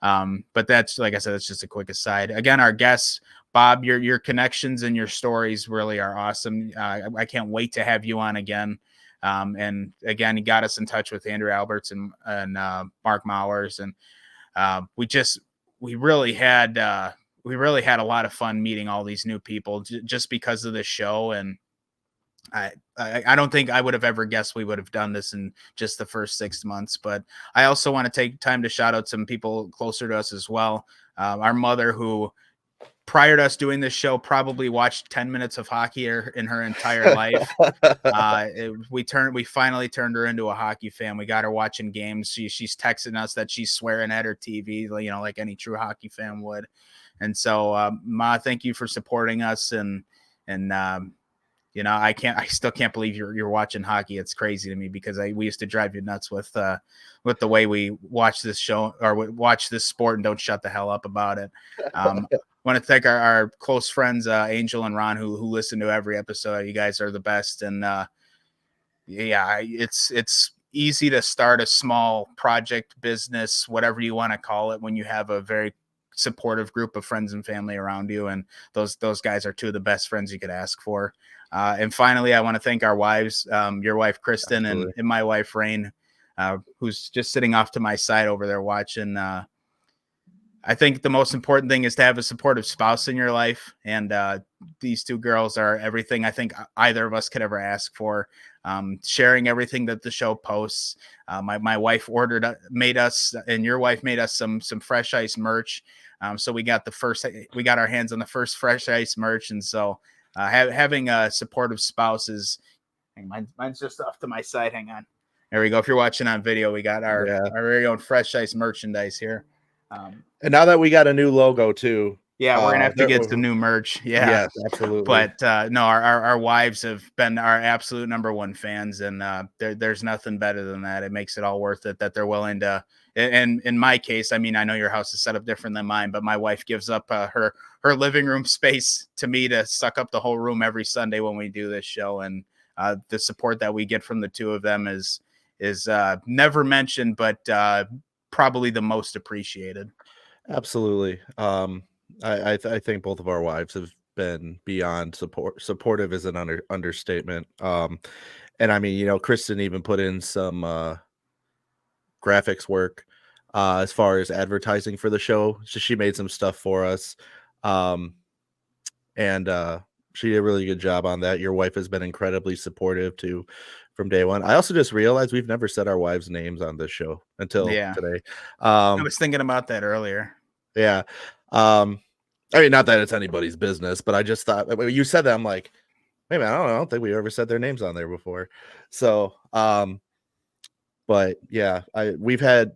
But that's, like I said, that's just a quick aside. Again, our guests, Bob, your connections and your stories really are awesome. I can't wait to have you on again. And again, he got us in touch with Andrew Alberts and Mark Mowers, and we really had a lot of fun meeting all these new people just because of this show. And I don't think I would have ever guessed we would have done this in just the first 6 months. But I also want to take time to shout out some people closer to us as well. Our mother, who prior to us doing this show probably watched 10 minutes of hockey in her entire life. We finally turned her into a hockey fan. We got her watching games. She's texting us that she's swearing at her TV, like any true hockey fan would. And so, Ma, thank you for supporting us. And I still can't believe you're watching hockey. It's crazy to me because we used to drive you nuts with the way we watch this show or watch this sport and don't shut the hell up about it. I want to thank our close friends, Angel and Ron, who listen to every episode. You guys are the best. And it's easy to start a small project, business, whatever you want to call it, when you have a very supportive group of friends and family around you. And those guys are two of the best friends you could ask for. And finally, I want to thank our wives, your wife, Kristen, and my wife, Rain, who's just sitting off to my side over there watching. I think the most important thing is to have a supportive spouse in your life. And these two girls are everything I think either of us could ever ask for. Sharing everything that the show posts. My wife made us, and your wife made us some Fresh Ice merch. So we got our hands on the first Fresh Ice merch. And so having a supportive spouse is, mine's just off to my side. Hang on. There we go. If you're watching on video, we got our very own Fresh Ice merchandise here. And now that we got a new logo too. Yeah, we're gonna have to get some new merch. Yeah, yes, absolutely. But no, our wives have been our absolute number one fans, and there's nothing better than that. It makes it all worth it that they're willing to. And in my case, I mean, I know your house is set up different than mine, but my wife gives up her living room space to me to suck up the whole room every Sunday when we do this show. And the support that we get from the two of them is never mentioned, but probably the most appreciated. Absolutely. I think both of our wives have been beyond supportive is an understatement. And I mean, Kristen even put in some graphics work as far as advertising for the show. So she made some stuff for us. And she did a really good job on that. Your wife has been incredibly supportive too from day one. I also just realized we've never said our wives' names on this show until today. I was thinking about that earlier. Yeah. I mean, not that it's anybody's business, but I just thought when you said that, I'm like, hey man, I don't think we ever said their names on there before. So, but yeah, we've had,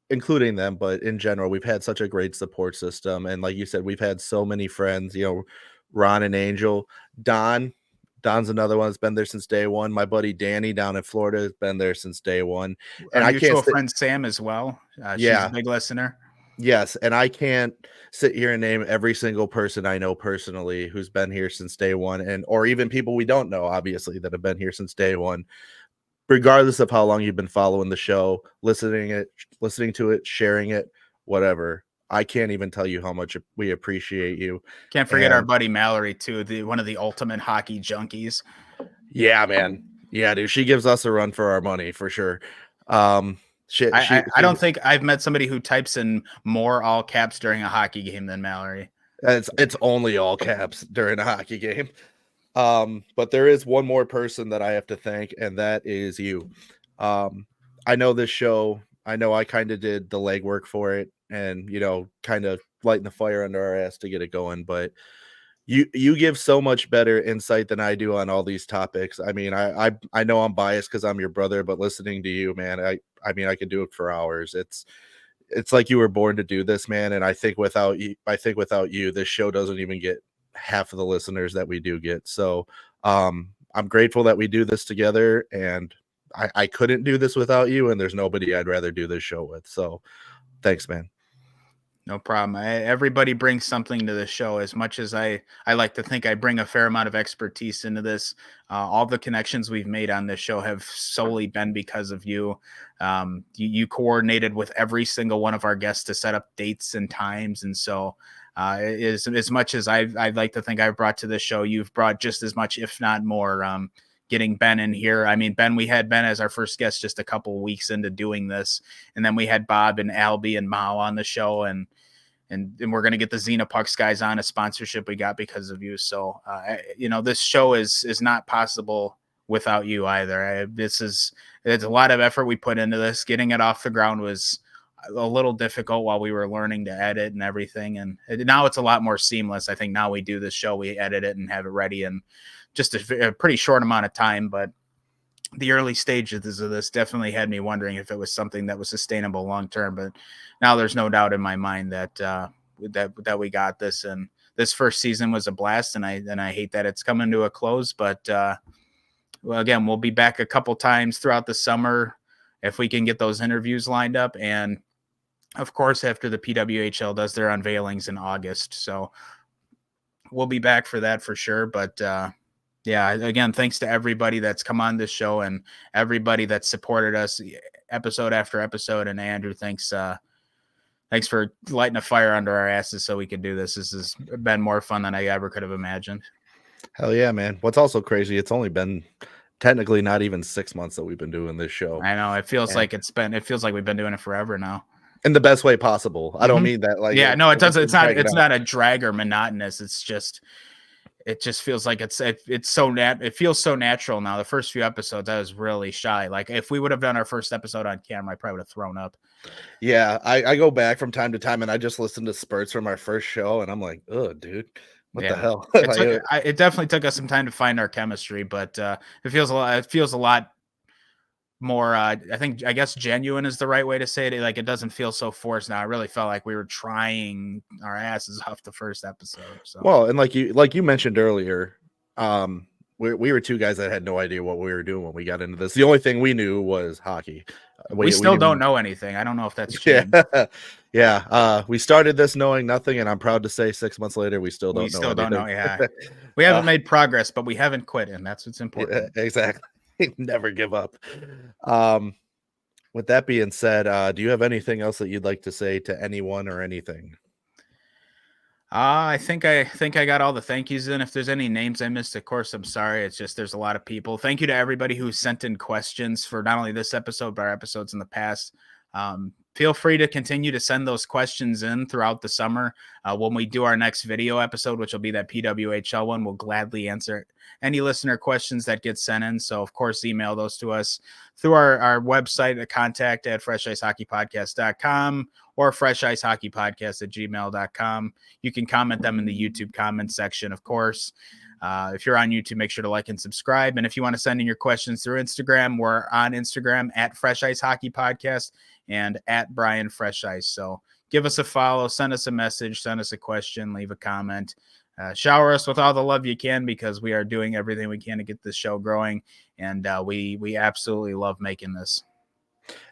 including them, but in general, we've had such a great support system. And like you said, we've had so many friends, Ron and Angel, Don's another one that's been there since day one. My buddy Danny down in Florida has been there since day one. And our mutual friend Sam as well. She's a big listener. Yes, and I can't sit here and name every single person I know personally who's been here since day one, or even people we don't know, obviously, that have been here since day one. Regardless of how long you've been following the show, listening to it, sharing it, whatever. I can't even tell you how much we appreciate you. Can't forget our buddy Mallory too, one of the ultimate hockey junkies. Yeah, man. Yeah, dude. She gives us a run for our money for sure. I don't think I've met somebody who types in more all caps during a hockey game than Mallory. It's only all caps during a hockey game. But there is one more person that I have to thank, and that is you. I know this show. I know I kind of did the legwork for it, and kind of lighting the fire under our ass to get it going. But you give so much better insight than I do on all these topics. I mean, I know I'm biased because I'm your brother, but listening to you, man, I mean, I could do it for hours. It's like you were born to do this, man. And I think without you, this show doesn't even get half of the listeners that we do get. So I'm grateful that we do this together, and I couldn't do this without you, and there's nobody I'd rather do this show with. So thanks, man. No problem. Everybody brings something to the show. As much as I like to think I bring a fair amount of expertise into this, all the connections we've made on this show have solely been because of you. You coordinated with every single one of our guests to set up dates and times. And so as much as I'd like to think I've brought to this show, you've brought just as much, if not more. Getting Ben in here. I mean, we had Ben as our first guest just a couple of weeks into doing this. And then we had Bob and Albie and Mao on the show. And we're going to get the Xenopucks guys on, a sponsorship we got because of you. So, this show is not possible without you either. It's a lot of effort we put into this. Getting it off the ground was a little difficult while we were learning to edit and everything. And now it's a lot more seamless. I think now we do this show, we edit it and have it ready in just a pretty short amount of time. But the early stages of this definitely had me wondering if it was something that was sustainable long-term, but now there's no doubt in my mind that that we got this, and this first season was a blast. And I hate that it's coming to a close, but well, again, we'll be back a couple times throughout the summer if we can get those interviews lined up. And of course, after the PWHL does their unveilings in August. So we'll be back for that for sure. But yeah, again, thanks to everybody that's come on this show and everybody that supported us episode after episode. And Andrew, thanks for lighting a fire under our asses so we could do this. This has been more fun than I ever could have imagined. Hell yeah, man. What's also crazy, it's only been technically not even 6 months that we've been doing this show. I know. It feels like we've been doing it forever now. In the best way possible. I don't mean that like, yeah, no, it doesn't. It's not a drag or monotonous. It's just, it just feels like it feels so natural now. The first few episodes, I was really shy. Like if we would have done our first episode on camera, I probably would have thrown up. Yeah, I go back from time to time and I just listen to spurts from our first show and I'm like, oh, dude, what the hell? It definitely took us some time to find our chemistry, but it feels a lot more. I guess genuine is the right way to say it. Like it doesn't feel so forced now. I really felt like we were trying our asses off the first episode. So. Well, and like you mentioned earlier, we were two guys that had no idea what we were doing when we got into this. The only thing we knew was hockey. We still don't know anything. I don't know if that's changed. Yeah. We started this knowing nothing, and I'm proud to say 6 months later, we still don't know. Yeah. We haven't made progress, but we haven't quit, and that's what's important. Yeah, exactly. Never give up. With that being said, do you have anything else that you'd like to say to anyone or anything? I think I got all the thank yous in. If there's any names I missed, of course, I'm sorry. It's just there's a lot of people. Thank you to everybody who sent in questions for not only this episode, but our episodes in the past. Feel free to continue to send those questions in throughout the summer. When we do our next video episode, which will be that PWHL one, we'll gladly answer any listener questions that get sent in. So, of course, email those to us through our website at contact@freshicehockeypodcast.com or freshicehockeypodcast@gmail.com. You can comment them in the YouTube comment section, of course. If you're on YouTube, make sure to like and subscribe. And if you want to send in your questions through Instagram, we're on Instagram at Fresh Ice Hockey Podcast and at Brian Fresh Ice. So give us a follow, send us a message, send us a question, leave a comment. Shower us with all the love you can, because we are doing everything we can to get this show growing. And we absolutely love making this.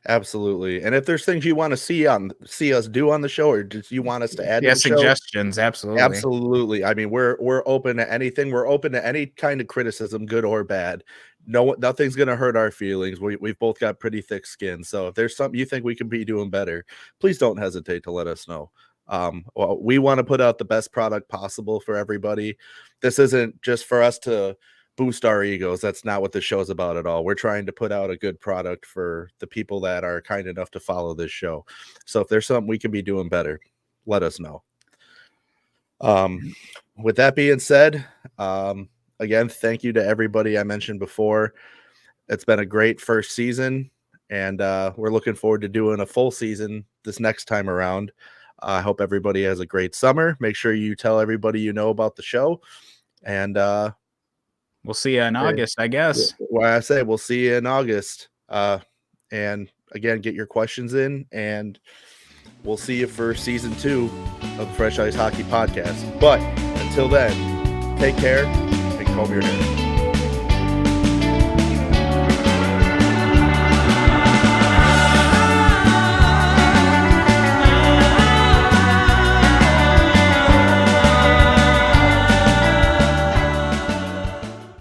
Absolutely. And if there's things you want to see us do on the show, or just you want us to add to the suggestions, show, absolutely. I mean, we're open to anything. We're open to any kind of criticism, good or bad. Nothing's gonna hurt our feelings. We've both got pretty thick skin. So if there's something you think we can be doing better, please don't hesitate to let us know. Well, we want to put out the best product possible for everybody. This isn't just for us to boost our egos. That's not what the show's about at all. We're trying to put out a good product for the people that are kind enough to follow this show. So if there's something we can be doing better, let us know. With that being said, again, thank you to everybody I mentioned before. It's been a great first season, and we're looking forward to doing a full season this next time around. I hope everybody has a great summer. Make sure you tell everybody you know about the show, and we'll see you in August, I guess. Why I say we'll see you in August. And again, get your questions in, and we'll see you for season 2 of the Fresh Ice Hockey Podcast. But until then, take care and comb your hair.